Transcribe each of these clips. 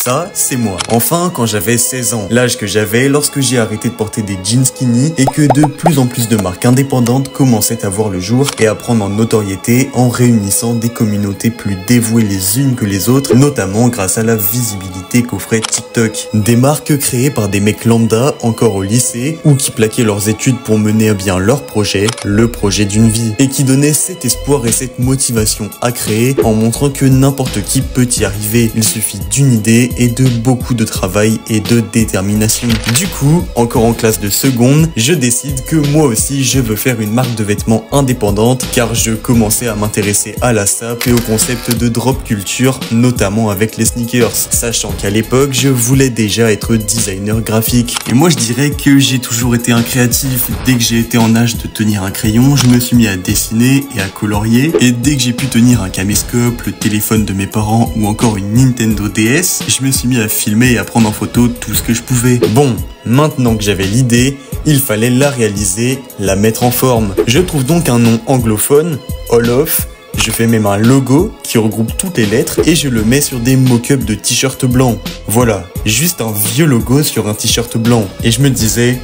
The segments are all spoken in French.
Ça, c'est moi. Enfin, quand j'avais 16 ans, l'âge que j'avais lorsque j'ai arrêté de porter des jeans skinny et que de plus en plus de marques indépendantes commençaient à voir le jour et à prendre en notoriété en réunissant des communautés plus dévouées les unes que les autres, notamment grâce à la visibilité qu'offrait TikTok. Des marques créées par des mecs lambda encore au lycée ou qui plaquaient leurs études pour mener à bien leur projet, le projet d'une vie, et qui donnaient cet espoir et cette motivation à créer en montrant que n'importe qui peut y arriver. Il suffit d'une idée et de beaucoup de travail et de détermination. Du coup, encore en classe de seconde, je décide que moi aussi je veux faire une marque de vêtements indépendante car je commençais à m'intéresser à la SAP et au concept de drop culture, notamment avec les sneakers, sachant qu'à l'époque je voulais déjà être designer graphique. Et moi je dirais que j'ai toujours été un créatif. Dès que j'ai été en âge de tenir un crayon, je me suis mis à dessiner et à colorier, et dès que j'ai pu tenir un caméscope, le téléphone de mes parents ou encore une Nintendo DS, je me suis mis à filmer et à prendre en photo tout ce que je pouvais. Bon, maintenant que j'avais l'idée, il fallait la réaliser, la mettre en forme. Je trouve donc un nom anglophone, Olof. Je fais même un logo qui regroupe toutes les lettres et je le mets sur des mock-ups de t-shirts blancs. Voilà, juste un vieux logo sur un t-shirt blanc. Et je me disais,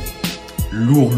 lourd.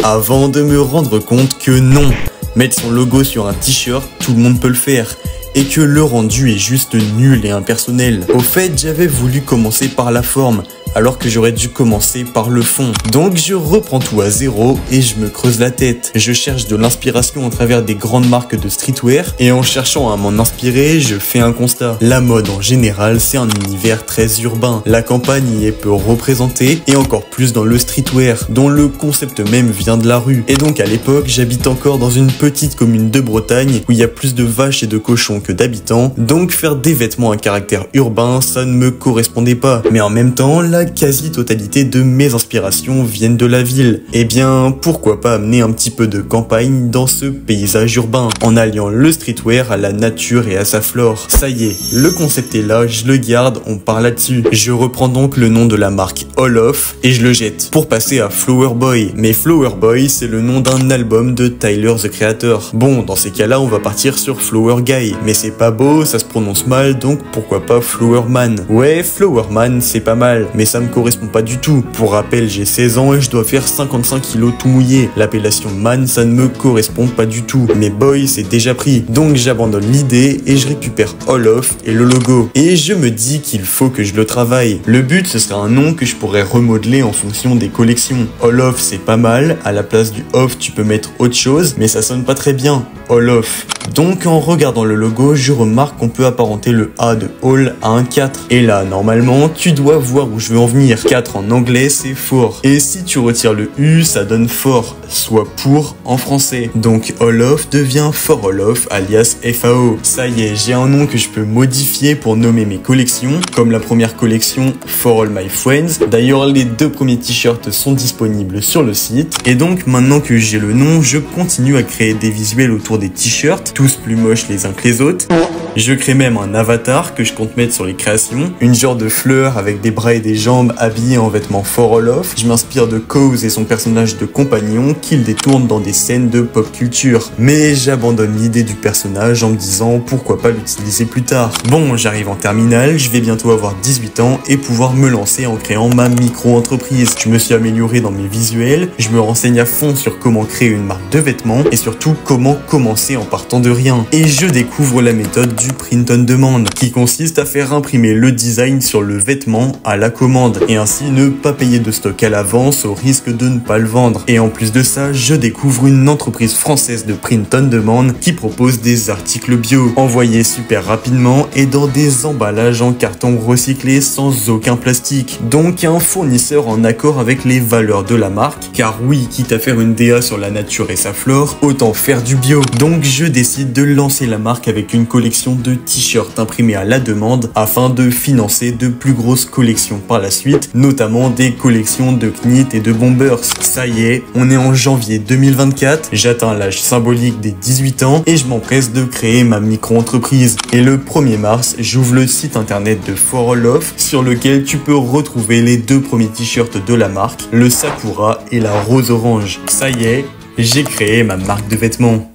Avant de me rendre compte que non, mettre son logo sur un t-shirt, tout le monde peut le faire. Et que le rendu est juste nul et impersonnel. Au fait, j'avais voulu commencer par la forme, alors que j'aurais dû commencer par le fond. Donc je reprends tout à zéro et je me creuse la tête. Je cherche de l'inspiration à travers des grandes marques de streetwear et en cherchant à m'en inspirer, je fais un constat. La mode en général, c'est un univers très urbain. La campagne y est peu représentée et encore plus dans le streetwear, dont le concept même vient de la rue. Et donc à l'époque, j'habite encore dans une petite commune de Bretagne où il y a plus de vaches et de cochons que d'habitants. Donc faire des vêtements à caractère urbain, ça ne me correspondait pas. Mais en même temps, la quasi-totalité de mes inspirations viennent de la ville. Eh bien, pourquoi pas amener un petit peu de campagne dans ce paysage urbain, en alliant le streetwear à la nature et à sa flore. Ça y est, le concept est là, je le garde, on part là-dessus. Je reprends donc le nom de la marque Olof et je le jette, pour passer à Flower Boy. Mais Flower Boy, c'est le nom d'un album de Tyler, the Creator. Bon, dans ces cas-là, on va partir sur Flower Guy. Mais c'est pas beau, ça se prononce mal, donc pourquoi pas Flower Man? Ouais, Flower Man, c'est pas mal, mais ça me correspond pas du tout. Pour rappel, j'ai 16 ans et je dois faire 55 kilos tout mouillé. L'appellation man, ça ne me correspond pas du tout. Mais boy, c'est déjà pris. Donc j'abandonne l'idée et je récupère Olof et le logo. Et je me dis qu'il faut que je le travaille. Le but, ce serait un nom que je pourrais remodeler en fonction des collections. Olof, c'est pas mal. À la place du off, tu peux mettre autre chose, mais ça sonne pas très bien. Olof. Donc en regardant le logo, je remarque qu'on peut apparenter le A de All à un 4. Et là, normalement, tu dois voir où je veux en venir. 4 en anglais, c'est fort. Et si tu retires le U, ça donne fort, soit pour en français. Donc Olof devient For Olof, alias FAO. Ça y est, j'ai un nom que je peux modifier pour nommer mes collections, comme la première collection For All My Friends. D'ailleurs, les 2 premiers t-shirts sont disponibles sur le site. Et donc, maintenant que j'ai le nom, je continue à créer des visuels autour des t-shirts, tous plus moches les uns que les autres. Je crée même un avatar que je compte mettre sur les créations, une genre de fleur avec des bras et des jambes habillés en vêtements For Olof. Je m'inspire de Cause et son personnage de compagnon qu'il détourne dans des scènes de pop culture. Mais j'abandonne l'idée du personnage en me disant pourquoi pas l'utiliser plus tard. Bon, j'arrive en terminale, je vais bientôt avoir 18 ans et pouvoir me lancer en créant ma micro-entreprise. Je me suis amélioré dans mes visuels, je me renseigne à fond sur comment créer une marque de vêtements et surtout comment commencer en partant de rien. Et je découvre la méthode du print on demand, qui consiste à faire imprimer le design sur le vêtement à la commande et ainsi ne pas payer de stock à l'avance au risque de ne pas le vendre. Et en plus de ça, je découvre une entreprise française de print on demand qui propose des articles bio, envoyés super rapidement et dans des emballages en carton recyclé sans aucun plastique. Donc un fournisseur en accord avec les valeurs de la marque, car oui, quitte à faire une DA sur la nature et sa flore, autant faire du bio. Donc je décide de lancer la marque avec une collection de t-shirts imprimés à la demande afin de financer de plus grosses collections par la suite, notamment des collections de knit et de bombers. Ça y est, on est en janvier 2024, j'atteins l'âge symbolique des 18 ans et je m'empresse de créer ma micro-entreprise. Et le 1er mars, j'ouvre le site internet de For Olof sur lequel tu peux retrouver les 2 premiers t-shirts de la marque, le Sakura et la rose orange. Ça y est, j'ai créé ma marque de vêtements.